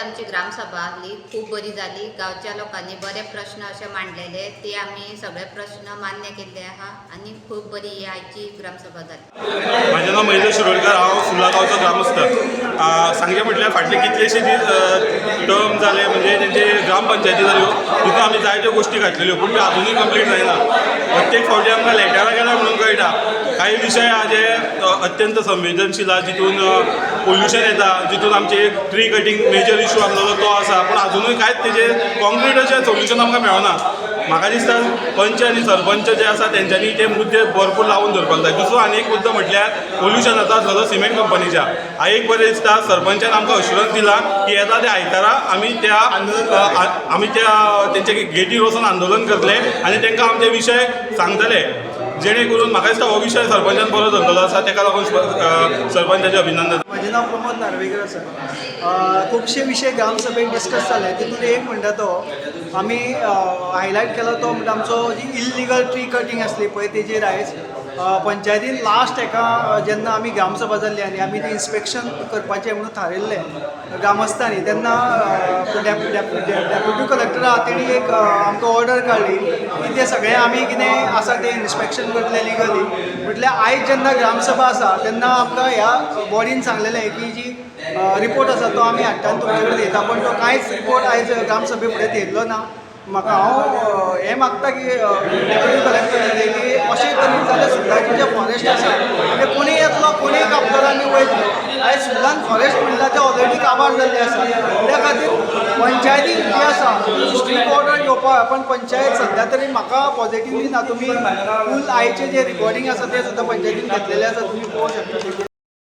आमची ग्रामसभा आली खूप बरी झाली. गावच्या लोकांनी बरे प्रश्न असे मांडलेले ते आम्ही सगळे प्रश्न मान्य केले आहा आणि खूप बरी ही आयची ग्रामसभा झाली. माझे नाव महेश शिरोडकर, हांव सुर्ला गांवचो ग्रामस्थ. सांगचे म्हटल्यार फाटले कितलेशे दीस टर्म जाले म्हणजे तेंचे ग्रामपंचायती जाल्यो, तितून आमी जायत्यो गोश्टी घातलेल्यो पूण त्यो आजुनूय कंप्लीट जायना. प्रत्येक फावटी आमकां लेटरां गेल्यार म्हणून कळटा काही विशय हा जे अत्यंत संवेदनशील हा, जितून पोल्युशन येता, जितून आमचे ट्री कटींग मेजर इशू आसलेलो तो आसा, पूण आजुनूय कांयच तेजेर कॉन्क्रीट अशें सोल्युशन आमकां मेळना. म्हाका दिसता पंच आनी सरपंच जे आसा तेंच्यांनी ते मुद्दे भरपूर लावून धरपाक जाय. दुसरो आनी एक मुद्दो म्हटल्यार पोल्युशनाचो आसलेलो सिमेंट कंपनीच्या. हांवें एक बरें दिसता सरपंचान आमकां अश्युरन्स दिला की येता त्या आयतारा आमी त्या तेंचे गेटीर वचून आंदोलन करतले आनी तांकां आमचे विशय सांगतले, जेणे करून म्हाका दिसता हो विशय सरपंचान बरो धरलेलो आसा. ताका लागून सरपंचाचे अभिनंदन. म्हजें नांव प्रमोद नार्वेकर आसा. खुबशे विशय ग्रामसभेक डिस्कस जाले, तितून एक म्हणटा तो आमी हायलायट केलो तो म्हणजे आमचो जी इल्लिगल ट्री कटींग आसली पळय तेजेर आयज पंचायतीन लास्ट हेका जेन्ना आमी ग्रामसभा जाल्ली आनी आमी ती इन्स्पेक्शन करपाचें म्हणून थारिल्लें ग्रामस्थांनी, तेन्ना डेप्युटी कलेक्टरा तेणी एक आमकां ऑर्डर काडली की ते सगळें आमी कितें आसा तें इन्स्पेक्शन करतले लिगली. म्हटल्यार आयज जेन्ना ग्रामसभा आसा तेन्ना आमकां ह्या बॉडीन सांगलेलें की जी रिपोर्ट आसा तो आमी हाडटा आनी तुमचे कडेन दिता, पण तो कांयच रिपोर्ट आयज ग्रामसभे फुडें येयल्लो ना. म्हाका हांव हें मागता की डेप्युटी कलेक्टर की अशें करीत जाल्यार सुद्दांचे जे फॉरेस्ट आसा ते कोणी येतलो कोणी कापतलो आनी वयतलो. आयज सुद्दां फॉरेस्ट म्हणल्यार ते ऑलरेडी काबार जाल्ले आसा. त्या खातीर पंचायती जी आसा स्ट्रीट ऑर्डर घेवपाक, पण पंचायत सद्या तरी म्हाका पॉझिटिव्हली ना. तुमी फूल आयचे जे रिकॉर्डिंग आसा ते सुद्दां पंचायतीन घेतलेले आसा, तुमी पळोवंक शकता.